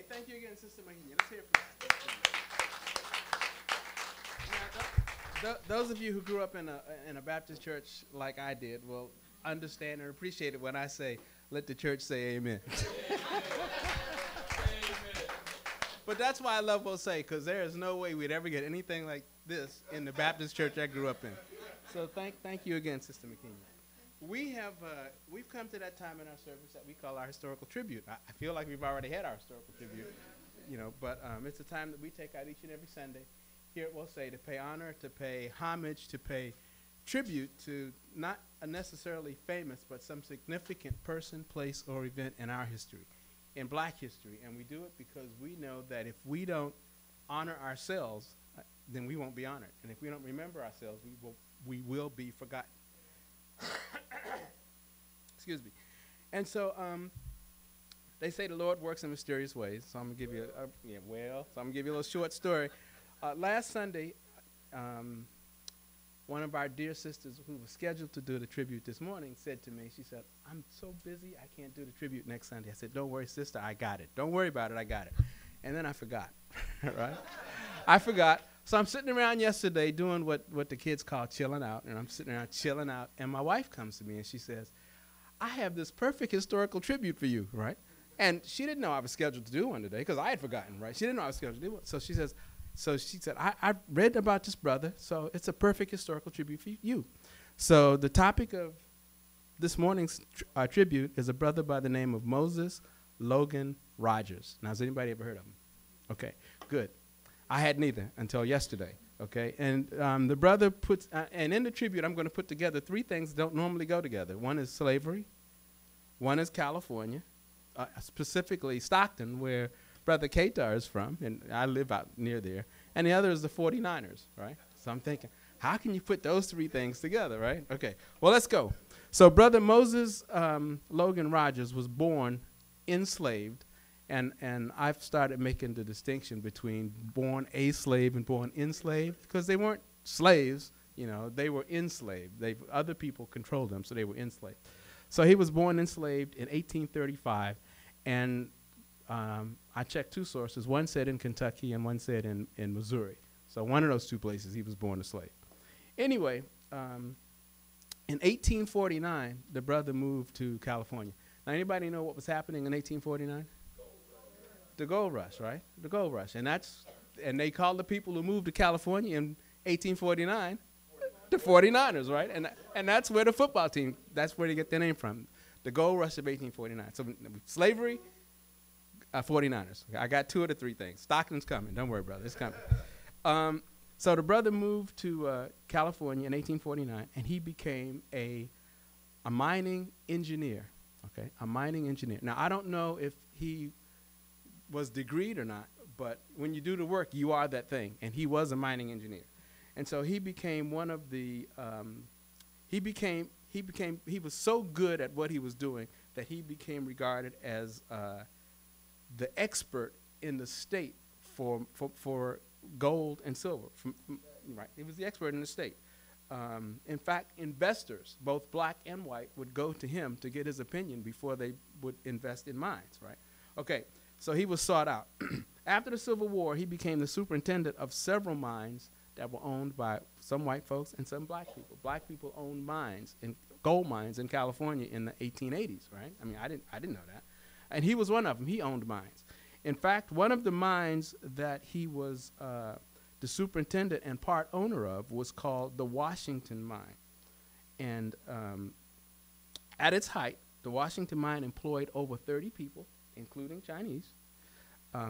Thank you again, Sister Mahia. Let's hear from you. Now, those of you who grew up in a Baptist church like I did will understand and appreciate it when I say, let the church say amen. But that's why I love Jose, because there is no way we'd ever get anything like this in the Baptist church I grew up in. So thank you again, Sister McKinney. We've come to that time in our service that we call our historical tribute. I feel like we've already had our historical tribute, but it's a time that we take out each and every Sunday here at Jose to pay honor, to pay homage, to pay tribute to not a necessarily famous, but some significant person, place, or event in our history, in black history. And we do it because we know that if we don't honor ourselves, then we won't be honored. And if we don't remember ourselves, we will be forgotten. Excuse me. And so they say the Lord works in mysterious ways. So I'm gonna give you I'm gonna give you a little short story. Last Sunday, one of our dear sisters who was scheduled to do the tribute this morning said to me, she said, I'm so busy, I can't do the tribute next Sunday. I said, don't worry, sister, I got it. Don't worry about it, I got it. And then I forgot, right? I forgot. So I'm sitting around yesterday doing what the kids call chilling out, and I'm sitting around chilling out, and my wife comes to me and she says, I have this perfect historical tribute for you, right? And she didn't know I was scheduled to do one today because I had forgotten, right? She didn't know I was scheduled to do one. So she said, I read about this brother, so it's a perfect historical tribute for you. So the topic of this morning's tribute is a brother by the name of Moses Logan Rogers. Now, has anybody ever heard of him? Okay, good. I had neither until yesterday, okay? And the brother puts, and in the tribute, I'm going to put together three things that don't normally go together. One is slavery. One is California, specifically Stockton, where Brother Qatar is from, and I live out near there. And the other is the 49ers, right? So I'm thinking, how can you put those three things together, right? Okay, well, let's go. So Brother Moses Logan Rogers was born enslaved, and I've started making the distinction between born a slave and born enslaved, because they weren't slaves, they were enslaved. Other people controlled them, so they were enslaved. So he was born enslaved in 1835, and I checked two sources. One said in Kentucky and one said in Missouri. So one of those two places he was born a slave. Anyway, in 1849, the brother moved to California. Now, anybody know what was happening in 1849? The gold rush, right? The gold rush. And they called the people who moved to California in 1849 the 49ers, right? And that's where the football team, that's where they get their name from. The gold rush of 1849. So slavery, 49ers. I got two of the three things. Stockton's coming. Don't worry, brother. It's coming. So the brother moved to California in 1849, and he became a mining engineer, okay? A mining engineer. Now, I don't know if he was degreed or not, but when you do the work, you are that thing, and he was a mining engineer. And so he became one of the, he was so good at what he was doing that he became regarded as the expert in the state for gold and silver. Right, he was the expert in the state. In fact, investors, both black and white, would go to him to get his opinion before they would invest in mines, right? Okay, so he was sought out. After the Civil War, he became the superintendent of several mines that were owned by some white folks and some black people. Black people owned mines, gold mines in California in the 1880s, right? I mean, I didn't know that. And he was one of them. He owned mines. In fact, one of the mines that he was the superintendent and part owner of was called the Washington Mine. And at its height, the Washington Mine employed over 30 people, including Chinese.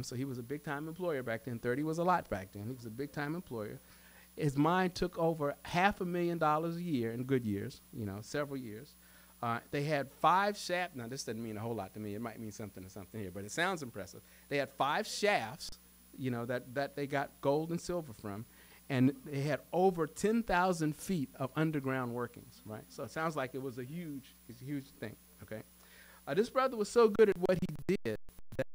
So he was a big-time employer back then. 30 was a lot back then. He was a big-time employer. His mine took over $500,000 a year in good years, several years. They had 5 shafts. Now, this doesn't mean a whole lot to me. It might mean something or something here, but it sounds impressive. They had 5 shafts, that they got gold and silver from, and they had over 10,000 feet of underground workings, right? So it sounds like it was a huge thing, okay? This brother was so good at what he did that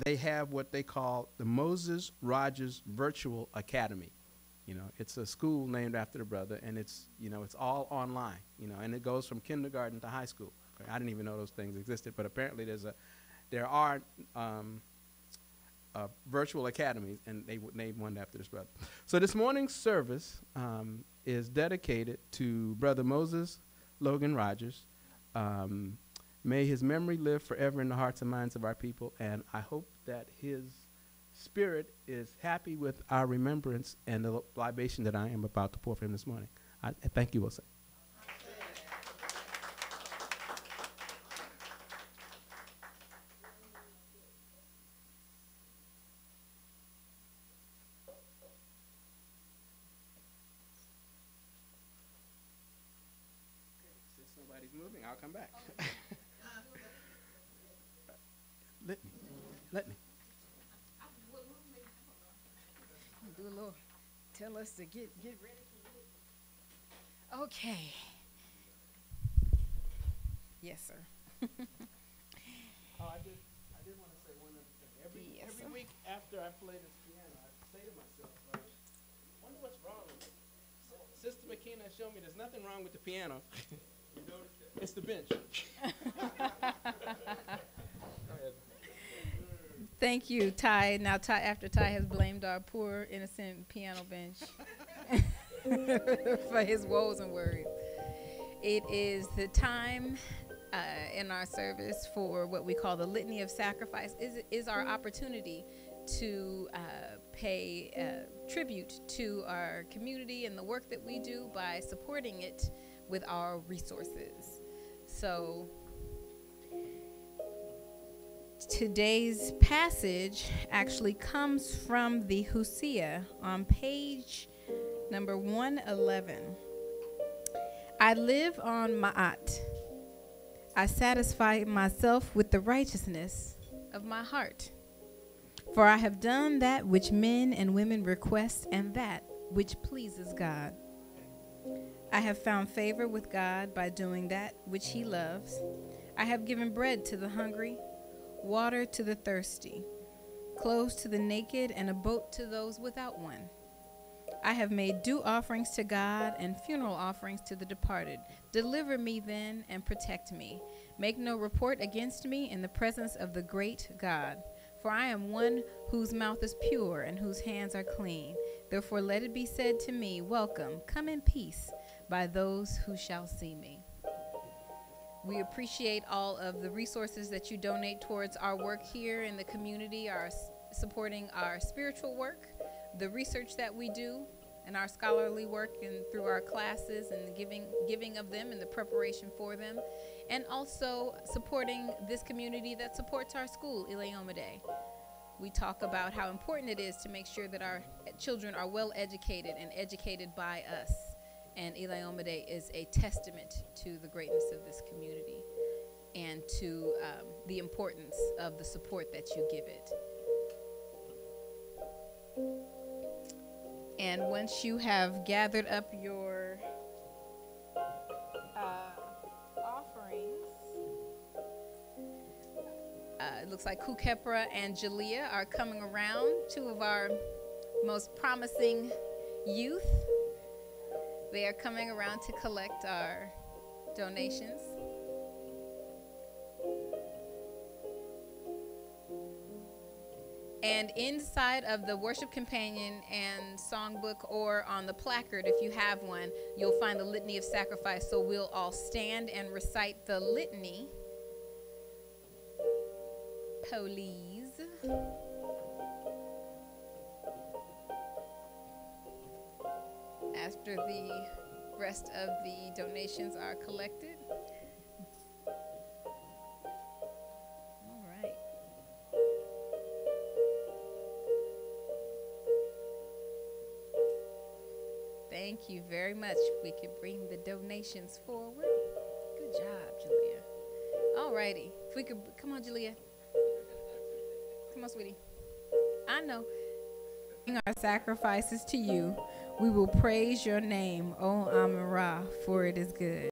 they have what they call the Moses Rogers Virtual Academy. You know, it's a school named after the brother, and it's, you know, it's all online, you know, and it goes from kindergarten to high school. Okay, I didn't even know those things existed, but apparently there are virtual academies, and they would name one after this brother. So this morning's service is dedicated to Brother Moses Logan Rogers. May his memory live forever in the hearts and minds of our people, and I hope that his spirit is happy with our remembrance and the libation that I am about to pour for him this morning. I thank you, Wilson. Since nobody's moving, I'll come back. Let me. Do a little, tell us to get ready. Okay. Yes, sir. Oh, I did want to say one other thing. Every week after I play this piano, I say to myself, I wonder what's wrong with it. Sister McKenna showed me there's nothing wrong with the piano. You noticed that? It's the bench. Thank you, Ty. Now, after Ty has blamed our poor, innocent piano bench for his woes and worries, it is the time in our service for what we call the Litany of Sacrifice. Is our opportunity to pay tribute to our community and the work that we do by supporting it with our resources. So today's passage actually comes from the Hosea on page number 111. I live on Ma'at. I satisfy myself with the righteousness of my heart. For I have done that which men and women request, and that which pleases God. I have found favor with God by doing that which he loves. I have given bread to the hungry, water to the thirsty, clothes to the naked, and a boat to those without one. I have made due offerings to God and funeral offerings to the departed. Deliver me then and protect me. Make no report against me in the presence of the great God. For I am one whose mouth is pure and whose hands are clean. Therefore let it be said to me, welcome, come in peace, by those who shall see me. We appreciate all of the resources that you donate towards our work here in the community, our supporting our spiritual work, the research that we do, and our scholarly work and through our classes and the giving of them and the preparation for them, and also supporting this community that supports our school, Ile-Omade. We talk about how important it is to make sure that our children are well educated and educated by us. And Ile-Omade is a testament to the greatness of this community and to the importance of the support that you give it. And once you have gathered up your offerings, it looks like Kukepra and Jalea are coming around, two of our most promising youth. They are coming around to collect our donations. And inside of the worship companion and songbook, or on the placard, if you have one, you'll find the Litany of Sacrifice. So we'll all stand and recite the litany. Please. After the rest of the donations are collected. All right. Thank you very much. We can bring the donations forward. Good job, Jalea. All righty. If we could, come on, Jalea. Come on, sweetie. I know. Our sacrifices to you. We will praise your name, O Amun-Ra, for it is good.